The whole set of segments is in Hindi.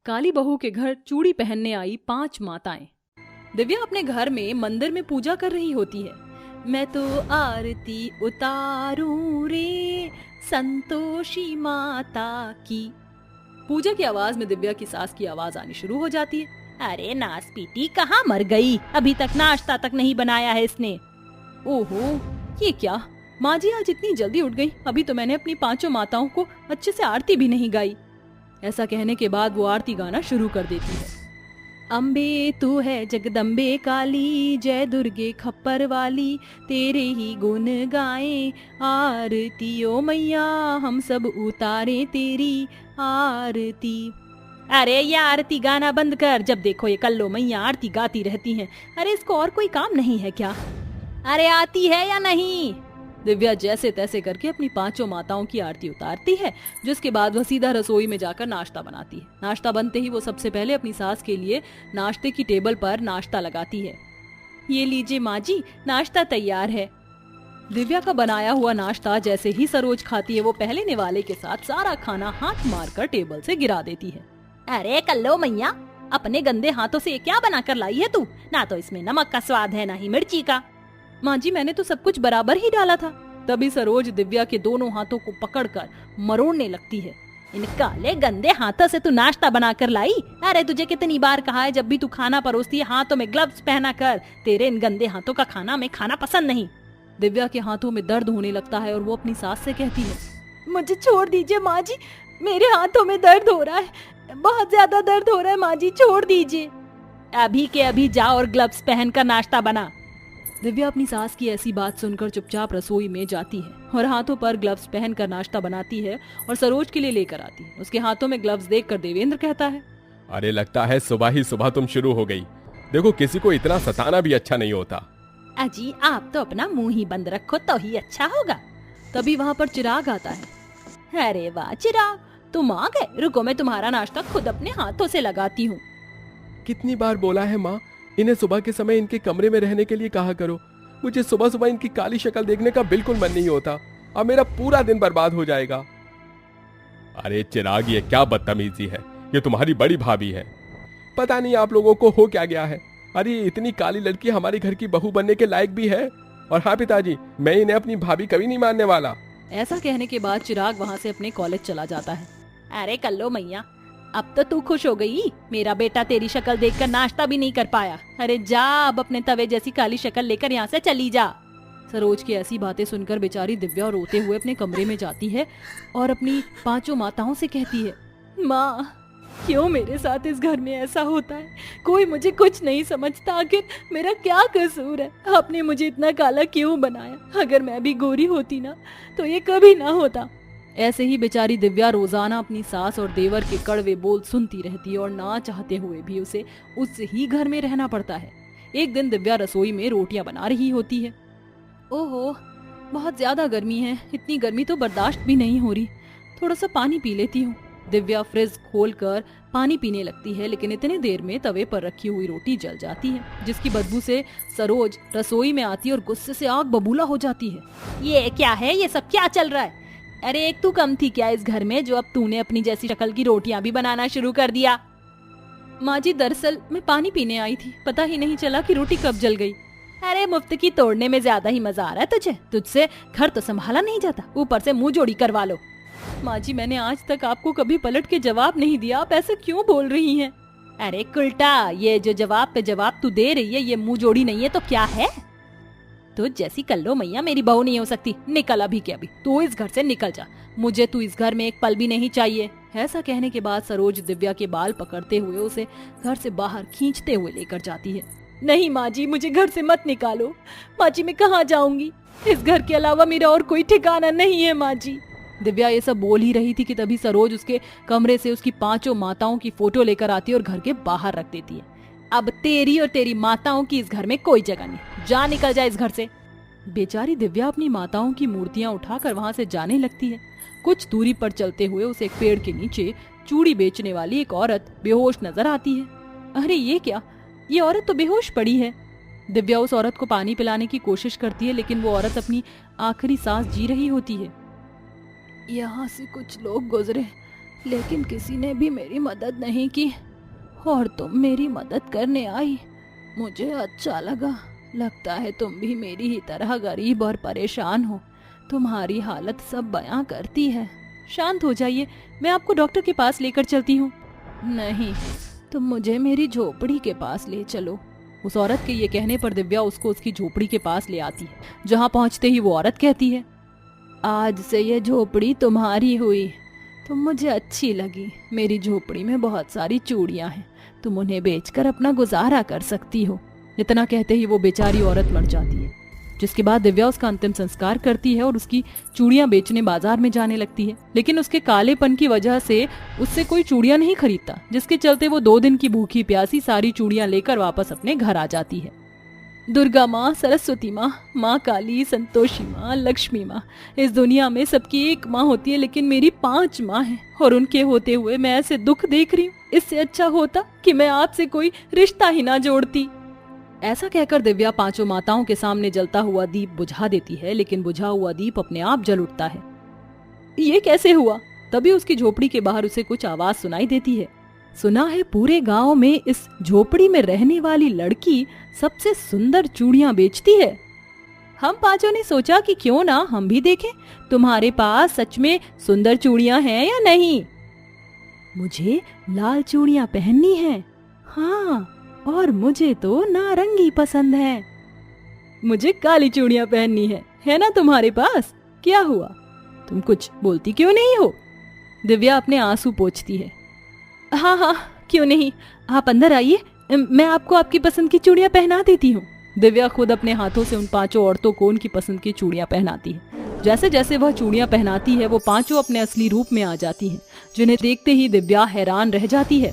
काली बहू के घर चूड़ी पहनने आई 5 माताएं। दिव्या अपने घर में मंदिर में पूजा कर रही होती है। मैं तो आरती उतारूं रे संतोषी माता की। पूजा की आवाज में दिव्या की सास की आवाज आनी शुरू हो जाती है। अरे नास पीटी कहाँ मर गई, अभी तक नाश्ता तक नहीं बनाया है इसने। ओहो ये क्या, माँ जी आज इतनी जल्दी उठ गई, अभी तो मैंने अपनी 5 माताओं को अच्छे से आरती भी नहीं गाई। ऐसा कहने के बाद वो आरती गाना शुरू कर देती है। अम्बे तू है जगदम्बे काली, जय दुर्गे खप्पर वाली, तेरे ही गुण गाए आरती ओ मैया, हम सब उतारे तेरी आरती। अरे ये आरती गाना बंद कर, जब देखो ये कल्लो मैया आरती गाती रहती हैं। अरे इसको और कोई काम नहीं है क्या? अरे आती है या नहीं? दिव्या जैसे तैसे करके अपनी 5 माताओं की आरती उतारती है, जिसके बाद वह सीधा रसोई में जाकर नाश्ता बनाती है। नाश्ता बनते ही वो सबसे पहले अपनी सास के लिए नाश्ते की टेबल पर नाश्ता लगाती है। ये लीजिए माँ जी, नाश्ता तैयार है। दिव्या का बनाया हुआ नाश्ता जैसे ही सरोज खाती है, वो पहले निवाले के साथ सारा खाना हाथ मारकर टेबल से गिरा देती है। अरे कल्लो मैया, अपने गंदे हाथों से ये क्या बनाकर लाई है तू? ना तो इसमें नमक का स्वाद है, ना ही मिर्ची का। माँ जी मैंने तो सब कुछ बराबर ही डाला था। तभी सरोज दिव्या के दोनों हाथों को पकड़कर मरोड़ने लगती है। इन काले गंदे हाथों से तू नाश्ता बनाकर लाई? अरे तुझे कितनी बार कहा है जब भी तू खाना परोसती है हाथों में ग्लव्स पहना कर। तेरे इन गंदे हाथों का खाना मैं खाना पसंद नहीं। दिव्या के हाथों में दर्द होने लगता है और वो अपनी सास से कहती है, मुझे छोड़ दीजिए माँ जी, मेरे हाथों में दर्द हो रहा है, बहुत ज्यादा दर्द हो रहा है माँ जी, छोड़ दीजिए। अभी के अभी जा और ग्लव्स पहनकर नाश्ता बना। दिव्या अपनी सास की ऐसी बात सुनकर चुपचाप रसोई में जाती है और हाथों पर ग्लव्स पहनकर नाश्ता बनाती है और सरोज के लिए लेकर आती है। उसके हाथों में ग्लव्स देखकर देवेंद्र कहता है, अरे लगता है सुबह ही सुबह तुम शुरू हो गई। देखो किसी को इतना सताना भी अच्छा नहीं होता। अजी आप तो अपना मुंह ही बंद रखो तो ही अच्छा होगा। तभी वहाँ पर चिराग आता है। अरे वाह चिराग, तुम आ गए, रुको मैं तुम्हारा नाश्ता खुद अपने हाथों से लगाती हूँ। कितनी बार बोला है माँ, इन्हें सुबह के समय इनके कमरे में रहने के लिए कहा करो। मुझे सुबह सुबह इनकी काली शक्ल देखने का बिल्कुल मन नहीं होता, अब मेरा पूरा दिन बर्बाद हो जाएगा। अरे चिराग ये क्या बदतमीजी है, ये तुम्हारी बड़ी भाभी है, पता नहीं आप लोगों को हो क्या गया है। अरे इतनी काली लड़की हमारे घर की बहू बनने के लायक भी है। और हाँ पिताजी, मैं इन्हें अपनी भाभी कभी नहीं मानने वाला। ऐसा कहने के बाद चिराग वहाँ से अपने कॉलेज चला जाता है। अरे कल्लो मैया, अब तो तू खुश हो गई, मेरा बेटा तेरी शक्ल देखकर नाश्ता भी नहीं कर पाया। अरे जा अब अपने तवे जैसी काली शक्ल लेकर यहाँ से चली जा। सरोज की ऐसी बातें सुनकर बेचारी दिव्या रोते हुए अपने कमरे में जाती है और अपनी 5 माताओं से कहती है, माँ क्यों मेरे साथ इस घर में ऐसा होता है? कोई मुझे कुछ नहीं समझता, आखिर मेरा क्या कसूर है? आपने मुझे इतना काला क्यों बनाया? अगर मैं भी गोरी होती ना तो ये कभी ना होता। ऐसे ही बेचारी दिव्या रोजाना अपनी सास और देवर के कड़वे बोल सुनती रहती है और ना चाहते हुए भी उसे उस ही घर में रहना पड़ता है। एक दिन दिव्या रसोई में रोटियां बना रही होती है। ओहो बहुत ज्यादा गर्मी है, इतनी गर्मी तो बर्दाश्त भी नहीं हो रही, थोड़ा सा पानी पी लेती हूँ। दिव्या फ्रिज खोलकर पानी पीने लगती है, लेकिन इतनी देर में तवे पर रखी हुई रोटी जल जाती है, जिसकी बदबू से सरोज रसोई में आती है और गुस्से से आग बबूला हो जाती है। ये क्या है, ये सब क्या चल रहा है? अरे एक तू कम थी क्या इस घर में, जो अब तूने अपनी जैसी शक्ल की रोटियां भी बनाना शुरू कर दिया? माँ जी दरअसल मैं पानी पीने आई थी, पता ही नहीं चला कि रोटी कब जल गई। अरे मुफ्त की तोड़ने में ज्यादा ही मजा आ रहा है तुझे, तुझसे घर तो संभाला नहीं जाता, ऊपर से मुंह जोड़ी करवा लो। माँ जी मैंने आज तक आपको कभी पलट के जवाब नहीं दिया, आप ऐसे क्यों बोल रही हैं? अरे उल्टा, ये जो जवाब पे जवाब तू दे रही है ये मुंह जोड़ी नहीं है तो क्या है? तो जैसी कल्लो मैया मेरी बहू नहीं हो सकती, निकल अभी के अभी, तू इस घर से निकल जा, मुझे तू इस घर में एक पल भी नहीं चाहिए। ऐसा कहने के बाद सरोज दिव्या के बाल पकड़ते हुए उसे घर से बाहर खींचते हुए लेकर जाती है। नहीं माँ जी मुझे घर से मत निकालो, माँ जी मैं कहाँ जाऊंगी, इस घर के अलावा मेरा और कोई ठिकाना नहीं है माँ जी। दिव्या ये सब बोल ही रही थी कि तभी सरोज उसके कमरे से उसकी 5 माताओं की फोटो लेकर आती है और घर के बाहर रख देती है। अब तेरी और तेरी माताओं की इस घर में कोई जगह नहीं, जा निकल जा इस घर से। बेचारी दिव्या अपनी माताओं की मूर्तियां उठाकर वहां से जाने लगती है। कुछ दूरी पर चलते हुए उसे एक पेड़ के नीचे चूड़ी बेचने वाली एक औरत बेहोश नजर आती है। अरे ये क्या, ये औरत तो बेहोश पड़ी है। दिव्या उस औरत को पानी पिलाने की कोशिश करती है, लेकिन वो औरत अपनी आखिरी सांस जी रही होती है। यहाँ से कुछ लोग गुजरे, लेकिन किसी ने भी मेरी मदद नहीं की और तुम मेरी मदद करने आई। मुझे अच्छा लगा। लगता है तुम भी मेरी ही तरह गरीब और परेशान हो। तुम्हारी हालत सब बयां करती है। शांत हो जाइए, मैं आपको डॉक्टर के पास लेकर चलती हूँ। नहीं, तुम मुझे मेरी झोपड़ी के पास ले चलो। उस औरत के ये कहने पर दिव्या उसको उसकी झोपड़ी के पास ले आती है। जहाँ पहुँचते ही वो औरत कहती है, आज से ये झोपड़ी तुम्हारी हुई। तुम मुझे अच्छी लगी। मेरी झोपड़ी में बहुत सारी चूड़ियाँ हैं, तुम उन्हें बेचकर अपना गुजारा कर सकती हो। इतना कहते ही वो बेचारी औरत मर जाती है, जिसके बाद दिव्या उसका अंतिम संस्कार करती है और उसकी चूड़ियां बेचने बाजार में जाने लगती है। लेकिन उसके कालेपन की वजह से उससे कोई चूड़ियां नहीं खरीदता, जिसके चलते वो 2 दिन की भूखी प्यासी सारी चूड़ियां लेकर वापस अपने घर आ जाती है। दुर्गा माँ, सरस्वती माँ, माँ काली, संतोषी माँ, लक्ष्मी माँ, इस दुनिया में सबकी एक माँ होती है, लेकिन मेरी 5 माँ हैं और उनके होते हुए मैं ऐसे दुख देख रही हूँ। इससे अच्छा होता कि मैं आपसे कोई रिश्ता ही ना जोड़ती। ऐसा कहकर दिव्या 5 माताओं के सामने जलता हुआ दीप बुझा देती है, लेकिन बुझा हुआ दीप अपने आप जल उठता है। ये कैसे हुआ? तभी उसकी झोपड़ी के बाहर उसे कुछ आवाज सुनाई देती है। सुना है पूरे गांव में इस झोपड़ी में रहने वाली लड़की सबसे सुंदर चूड़ियां बेचती है। हम 5 ने सोचा कि क्यों ना हम भी देखें तुम्हारे पास सच में सुंदर चूड़ियां हैं या नहीं। मुझे लाल चूड़ियां पहननी हैं। हाँ, और मुझे तो नारंगी पसंद है। मुझे काली चूड़ियां पहननी है ना तुम्हारे पास? क्या हुआ, तुम कुछ बोलती क्यों नहीं हो? दिव्या अपने आंसू पोंछती है। हाँ हाँ, क्यों नहीं, आप अंदर आइए, मैं आपको आपकी पसंद की चूड़ियां पहना देती हूँ। दिव्या खुद अपने हाथों से उन 5 औरतों को उनकी पसंद की चूड़ियां पहनाती है। जैसे जैसे वह चूड़ियां पहनाती है वो 5 अपने असली रूप में आ जाती हैं, जिन्हें देखते ही दिव्या हैरान रह जाती है।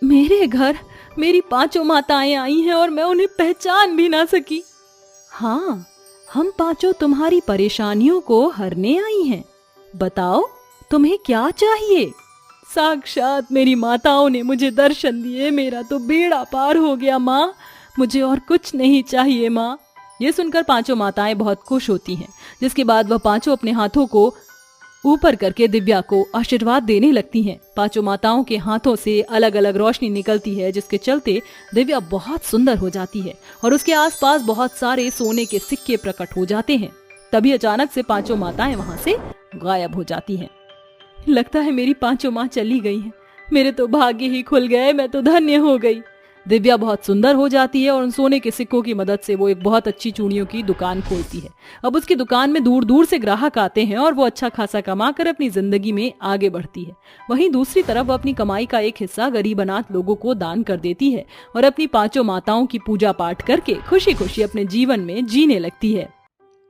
मेरे घर मेरी 5 माताएं आई हैं और मैं उन्हें पहचान भी ना सकी। हाँ, हम 5 तुम्हारी परेशानियों को हरने आई हैं। बताओ तुम्हें क्या चाहिए? साक्षात मेरी माताओं ने मुझे दर्शन दिए। मेरा तो बेड़ा पार हो गया माँ, मुझे और कुछ नहीं चाहिए माँ। ये सुनकर 5 माताएं बहुत खुश होती हैं, जिसके बाद वह 5 अपने हाथों को ऊपर करके दिव्या को आशीर्वाद देने लगती हैं। 5 माताओं के हाथों से अलग अलग रोशनी निकलती है, जिसके चलते दिव्या बहुत सुंदर हो जाती है और उसके आसपास बहुत सारे सोने के सिक्के प्रकट हो जाते हैं। तभी अचानक से 5 माताएं वहां से गायब हो जाती हैं। लगता है मेरी 5 माँ चली गई हैं। मेरे तो भाग्य ही खुल गए, मैं तो धन्य हो गई। दिव्या बहुत सुंदर हो जाती है और उन सोने के सिक्कों की मदद से वो एक बहुत अच्छी चूड़ियों की दुकान खोलती है। अब उसकी दुकान में दूर दूर से ग्राहक आते हैं और वो अच्छा खासा कमा कर अपनी जिंदगी में आगे बढ़ती है। वहीं दूसरी तरफ वो अपनी कमाई का एक हिस्सा गरीब अनाथ लोगों को दान कर देती है और अपनी 5 माताओं की पूजा पाठ करके खुशी खुशी अपने जीवन में जीने लगती है।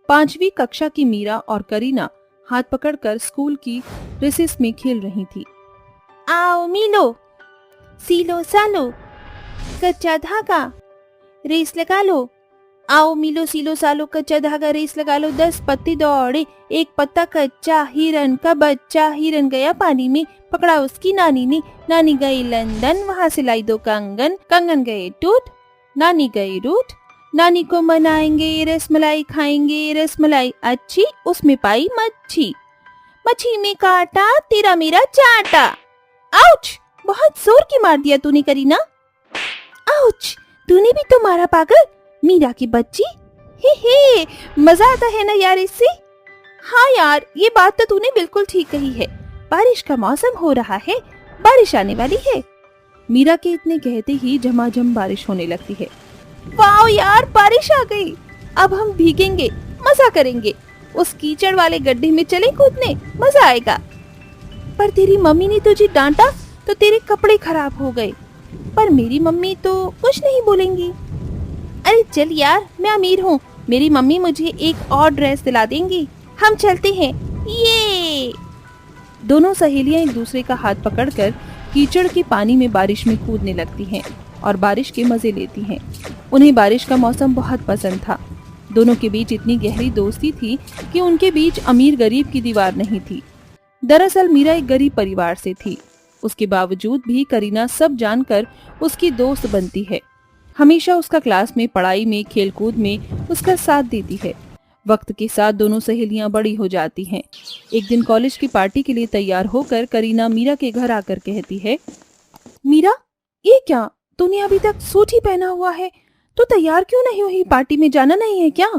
5वीं कक्षा की मीरा और करीना हाथ पकड़कर स्कूल की रिसेस में खेल रही थी। आओ मिलो, सीलो सालो, कच्चा धागा, रेस लगा लो। आओ मिलो सीलो सालो, कच्चा धागा, रेस लगा लो। 10 पत्ते दौड़े, 1 पत्ता कच्चा, हिरन का बच्चा। हिरन गया पानी में, पकड़ा उसकी नानी ने। नानी गई लंदन, वहाँ से लाई 2 कंगन। कंगन गए टूट, नानी गई रूठ। नानी को मनाएंगे, रसमलाई खाएंगे। रसमलाई अच्छी, उसमें पाई मच्छी। मच्छी में काटा, तेरा मेरा चाटा। आउच! बहुत जोर की मार दिया तूने करीना। आउच! तूने भी तो मारा पागल, मीरा की बच्ची। हे, मजा आता है ना यार इससे। हाँ यार, ये बात तो तूने बिल्कुल ठीक कही है। बारिश का मौसम हो रहा है, बारिश आने वाली है। मीरा के इतने कहते ही झमाझम बारिश होने लगती है। वाओ यार, बारिश आ गई। अब हम भीगेंगे, मजा करेंगे। उस कीचड़ वाले गड्ढे में चले कूदने, मजा आएगा। पर तेरी मम्मी ने तुझे डांटा तो तेरे कपड़े खराब हो गए। पर मेरी मम्मी तो कुछ नहीं बोलेंगी। अरे चल यार, मैं अमीर हूँ, मेरी मम्मी मुझे एक और ड्रेस दिला देंगी। हम चलते हैं। ये दोनों सहेलियां एक दूसरे का हाथ पकड़कर कीचड़ के पानी में बारिश में कूदने लगती हैं और बारिश के मजे लेती हैं। उन्हें बारिश का मौसम बहुत पसंद था। दोनों के बीच इतनी गहरी दोस्ती थी कि उनके बीच अमीर गरीब की दीवार नहीं थी। दरअसल मीरा एक गरीब परिवार से थी। उसके बावजूद भी करीना सब जानकर उसकी दोस्त बनती है। हमेशा उसका क्लास में, पढ़ाई में, खेलकूद में उसका साथ देती है। वक्त के साथ दोनों सहेलियां बड़ी हो जाती हैं। एक दिन कॉलेज की पार्टी के लिए तैयार होकर करीना मीरा के घर आकर कहती है, मीरा, ये क्या, तूने अभी तक सूट ही पहना हुआ है, तो तैयार क्यों नहीं हुई? पार्टी में जाना नहीं है क्या?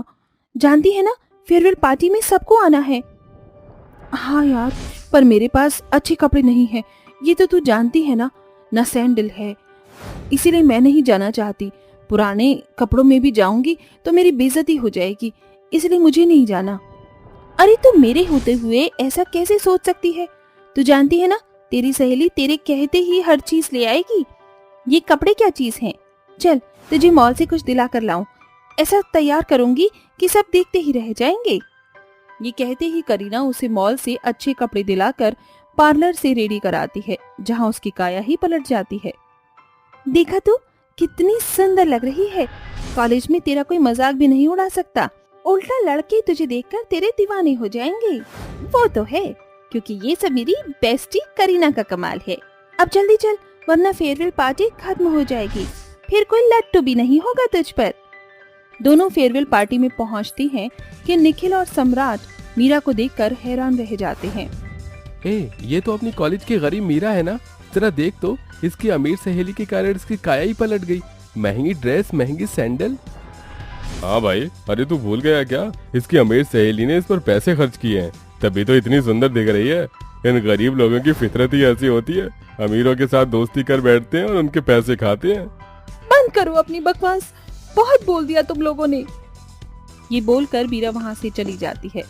जानती है ना, फेयरवेल पार्टी में सबको आना है। हाँ यार, पर मेरे पास अच्छे कपड़े नहीं है, ये तो तू जानती है ना सैंडल है, इसीलिए मैं नहीं जाना चाहती। पुराने कपड़ों में भी जाऊंगी तो मेरी बेइज्जती हो जाएगी, इसलिए मुझे नहीं जाना। अरे तू मेरे होते हुए ऐसा कैसे सोच सकती है? तू जानती है ना, तेरी सहेली तेरे कहते ही हर चीज ले आएगी। ये कपड़े क्या चीज हैं? चल तुझे मॉल से कुछ दिला कर लाऊं, ऐसा तैयार करूंगी कि सब देखते ही रह जाएंगे। ये कहते ही करीना उसे मॉल से अच्छे कपड़े दिलाकर पार्लर से रेडी कराती है, जहां उसकी काया ही पलट जाती है। देखा तू कितनी सुंदर लग रही है, कॉलेज में तेरा कोई मजाक भी नहीं उड़ा सकता, उल्टा लड़के तुझे देखकर तेरे दीवाने हो जाएंगे। वो तो है, क्योंकि ये सब मेरी बेस्टी करीना का कमाल है। अब जल्दी चल, वरना फेयरवेल पार्टी खत्म हो जाएगी, फिर कोई लट्टू भी नहीं होगा तुझ पर। दोनों फेयरवेल पार्टी में पहुंचती हैं कि निखिल और सम्राट मीरा को देखकर हैरान रह जाते हैं। ये तो अपनी कॉलेज की गरीब मीरा है ना, जरा देख तो, इसकी अमीर सहेली के कारण इसकी काया ही पलट गई। महंगी ड्रेस, महंगी सैंडल। हाँ भाई, अरे तू भूल गया क्या, इसकी अमीर सहेली ने इस पर पैसे खर्च किए हैं, तभी तो इतनी सुंदर दिख रही है। इन गरीब लोगों की फितरत ही ऐसी होती है, अमीरों के साथ दोस्ती कर बैठते हैं और उनके पैसे खाते हैं। बंद करो अपनी बकवास, बहुत बोल दिया तुम लोगों ने। ये बोलकर मीरा वहाँ से चली जाती है।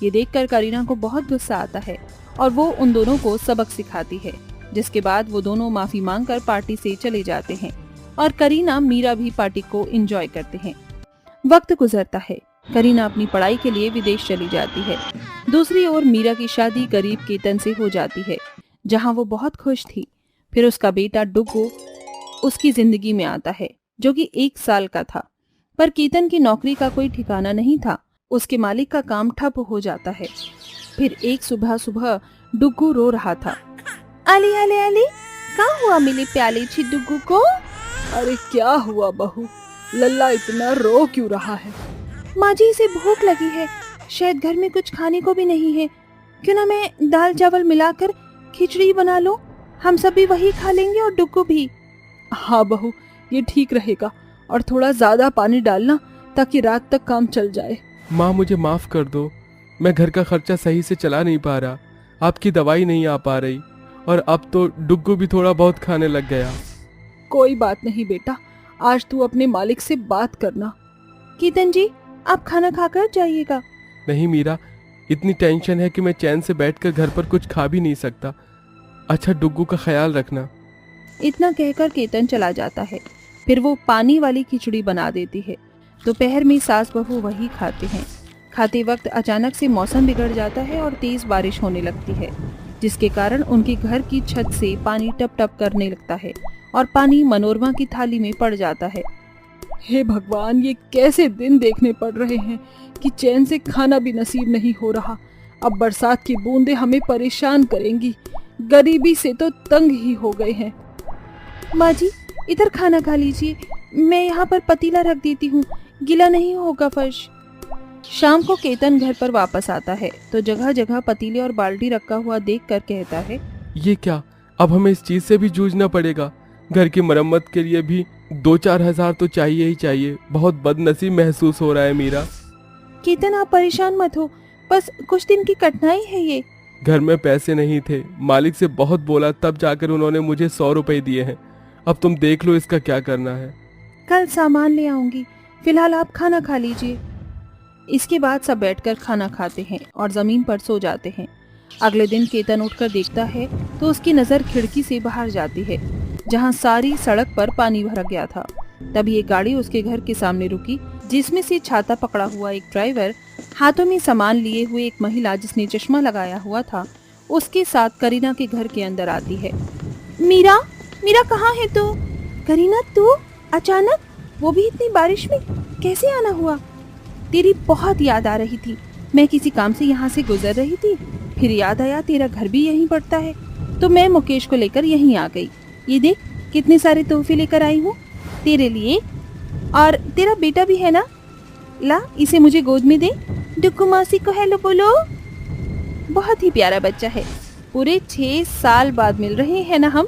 ये देखकर करीना को बहुत गुस्सा आता है और वो उन दोनों को सबक सिखाती है, जिसके बाद वो दोनों माफी मांगकर पार्टी से चले जाते हैं और करीना मीरा भी पार्टी को एंजॉय करते हैं। वक्त गुजरता है, करीना अपनी पढ़ाई के लिए विदेश चली जाती है। दूसरी ओर मीरा की शादी गरीब केतन से हो जाती है, जहां वो बहुत खुश थी। फिर उसका बेटा डुग्गू उसकी जिंदगी में आता है, जो कि 1 साल का था। पर केतन की नौकरी का कोई ठिकाना नहीं था, उसके मालिक का काम ठप हो जाता है। फिर एक सुबह डुग्गू रो रहा था। अली अली अली, कहाँ हुआ मेरे प्याले छी डुग्गू को? अरे क्या हुआ बहू, लल्ला इतना रो क्यों रहा है? माँ जी, इसे भूख लगी है, शायद घर में कुछ खाने को भी नहीं है। क्यों ना मैं दाल चावल मिलाकर खिचड़ी बना लूं, हम सब भी वही खा लेंगे और डुग्गू भी। हाँ बहू, ये ठीक रहेगा, और थोड़ा ज्यादा पानी डालना ताकि रात तक काम चल जाए। माँ मुझे माफ कर दो, मैं घर का खर्चा सही से चला नहीं पा रहा, आपकी दवाई नहीं आ पा रही, और अब तो डुग्गू भी थोड़ा बहुत खाने लग गया। कोई बात नहीं बेटा, आज तू अपने मालिक से बात करना। केतन जी, आप खाना खाकर जाइएगा। नहीं मीरा, इतनी टेंशन है कि मैं चैन से बैठकर घर पर कुछ खा भी नहीं सकता। अच्छा, डुग्गू का ख्याल रखना। इतना कहकर केतन चला जाता है। फिर वो पानी वाली खिचड़ी बना देती है। दोपहर में सास बहू वही खाते हैं। खाते वक्त अचानक से मौसम बिगड़ जाता है और तेज बारिश होने लगती है, जिसके कारण उनके घर की छत से पानी टप टप करने लगता है और पानी मनोरमा की थाली में पड़ जाता है। हे भगवान, ये कैसे दिन देखने पड़ रहे हैं कि चैन से खाना भी नसीब नहीं हो रहा। अब बरसात की बूंदें हमें परेशान करेंगी, गरीबी से तो तंग ही हो गए हैं। माँ जी, इधर खाना खा लीजिए, मैं यहाँ पर पतीला रख देती हूँ, गीला नहीं होगा फर्श। शाम को केतन घर पर वापस आता है तो जगह जगह पतीले और बाल्टी रखा हुआ देखकर कहता है, ये क्या, अब हमें इस चीज से भी जूझना पड़ेगा। घर की मरम्मत के लिए भी 2-4 हजार तो चाहिए ही चाहिए। बहुत बदनसीब महसूस हो रहा है मीरा। केतन, आप परेशान मत हो, बस कुछ दिन की कठिनाई है ये। घर में पैसे नहीं थे, मालिक से बहुत बोला, तब जाकर उन्होंने मुझे 100 रुपए दिए हैं। अब तुम देख लो इसका क्या करना है। कल सामान ले आऊंगी, फिलहाल आप खाना खा लीजिए। इसके बाद सब बैठकर खाना खाते हैं और जमीन पर सो जाते हैं। अगले दिन केतन उठकर देखता है तो उसकी नजर खिड़की से बाहर जाती है, जहां सारी सड़क पर पानी भर गया था। तभी एक गाड़ी उसके घर के सामने रुकी, जिसमें से छाता पकड़ा हुआ एक ड्राइवर, हाथों में सामान लिए हुए एक महिला जिसने चश्मा लगाया हुआ था, उसके साथ करीना के घर के अंदर आती है। मीरा, मीरा कहाँ है तू? करीना, तू अचानक, वो भी इतनी बारिश में कैसे आना हुआ? तेरी बहुत याद आ रही थी, मैं किसी काम से यहाँ से गुजर रही थी, फिर याद आया तेरा घर भी यहीं पड़ता है, तो मैं मुकेश को लेकर यहीं आ गई। ये देख कितने सारे तोहफे लेकर आई हूँ तेरे लिए, और तेरा बेटा भी है ना, ला इसे मुझे गोद में दे। डुगू मौसी को हेलो बोलो। बहुत ही प्यारा बच्चा है। पूरे 6 साल बाद मिल रहे हैं ना हम।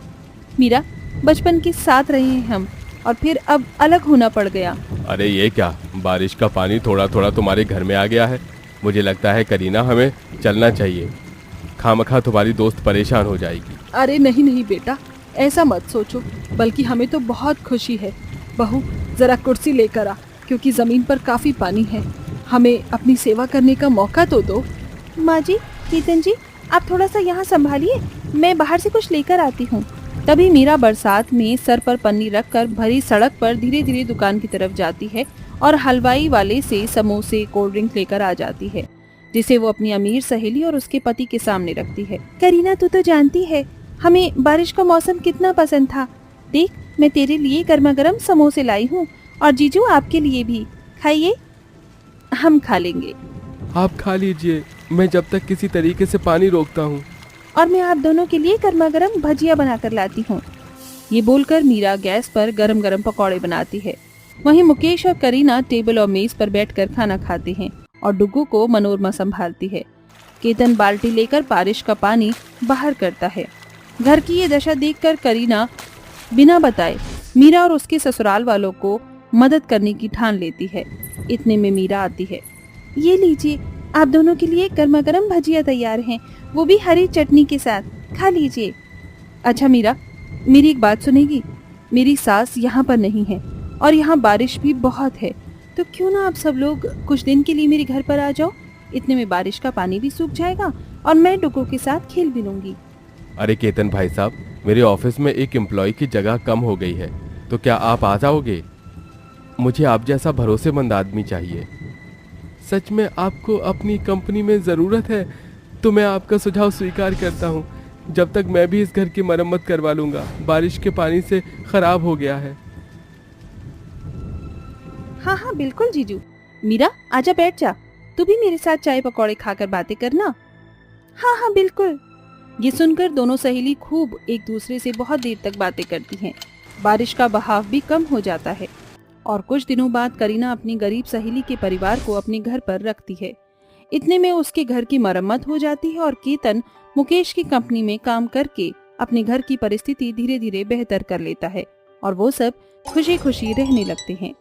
मीरा, बचपन के साथ रहे हैं हम और फिर अब अलग होना पड़ गया। अरे ये क्या, बारिश का पानी थोड़ा थोड़ा तुम्हारे घर में आ गया है। मुझे लगता है करीना हमें चलना चाहिए, खामखा तुम्हारी दोस्त परेशान हो जाएगी। अरे नहीं नहीं बेटा, ऐसा मत सोचो, बल्कि हमें तो बहुत खुशी है। बहू, जरा कुर्सी लेकर आ, क्योंकि जमीन पर काफी पानी है। हमें अपनी सेवा करने का मौका तो दो। माँ जी, केतन जी, आप थोड़ा सा यहाँ संभालिए, मैं बाहर से कुछ लेकर आती हूँ। तभी मीरा बरसात में सर पर पन्नी रखकर भरी सड़क पर धीरे धीरे दुकान की तरफ जाती है और हलवाई वाले से समोसे, कोल्ड ड्रिंक लेकर आ जाती है, जिसे वो अपनी अमीर सहेली और उसके पति के सामने रखती है। करीना, तू तो जानती है हमें बारिश का मौसम कितना पसंद था। देख, मैं तेरे लिए गर्मा गर्म समोसे लाई हूँ और जीजू आपके लिए भी। खाइए। हम खा लेंगे। आप खा लीजिए, मैं जब तक किसी तरीके से पानी रोकता हूँ। और मैं आप दोनों के लिए गर्मा गर्म भजिया बनाकर लाती हूँ। ये बोलकर मीरा गैस पर गरम गरम पकौड़े बनाती है। वहीं मुकेश और करीना टेबल और मेज पर बैठकर खाना खाते हैं और डुगू को मनोरमा संभालती है। केतन बाल्टी लेकर बारिश का पानी बाहर करता है। घर की ये दशा देखकर करीना बिना बताए मीरा और उसके ससुराल वालों को मदद करने की ठान लेती है। इतने में मीरा आती है। ये लीजिए, आप दोनों के लिए गर्मा गर्म भजिया तैयार हैं, वो भी हरी चटनी के साथ। खा लीजिए। अच्छा मीरा, मेरी एक बात सुनेगी? मेरी सास यहाँ पर नहीं है और यहाँ बारिश भी बहुत है, तो क्यों ना आप सब लोग कुछ दिन के लिए मेरे घर पर आ जाओ। इतने में बारिश का पानी भी सूख जाएगा और मैं डुगू के साथ खेल भी लूंगी। अरे केतन भाई साहब, मेरे ऑफिस में एक एम्प्लॉय की जगह कम हो गई है, तो क्या आप आ जाओगे? मुझे आप जैसा भरोसेमंद आदमी चाहिए। सच में आपको अपनी कंपनी में ज़रूरत है तो मैं आपका सुझाव स्वीकार करता हूँ। जब तक मैं भी इस घर की मरम्मत करवा लूँगा, बारिश के पानी से खराब हो गया है। हाँ हाँ बिल्कुल जीजू। मीरा, आजा बैठ जा, तू भी मेरे साथ चाय पकौड़े खाकर बातें करना। हाँ हाँ बिल्कुल। ये सुनकर दोनों सहेली खूब एक दूसरे से बहुत देर तक बातें करती हैं। बारिश का बहाव भी कम हो जाता है और कुछ दिनों बाद करीना अपनी गरीब सहेली के परिवार को अपने घर पर रखती है। इतने में उसके घर की मरम्मत हो जाती है और केतन मुकेश की कंपनी में काम करके अपने घर की परिस्थिति धीरे धीरे बेहतर कर लेता है और वो सब खुशी खुशी रहने लगते हैं।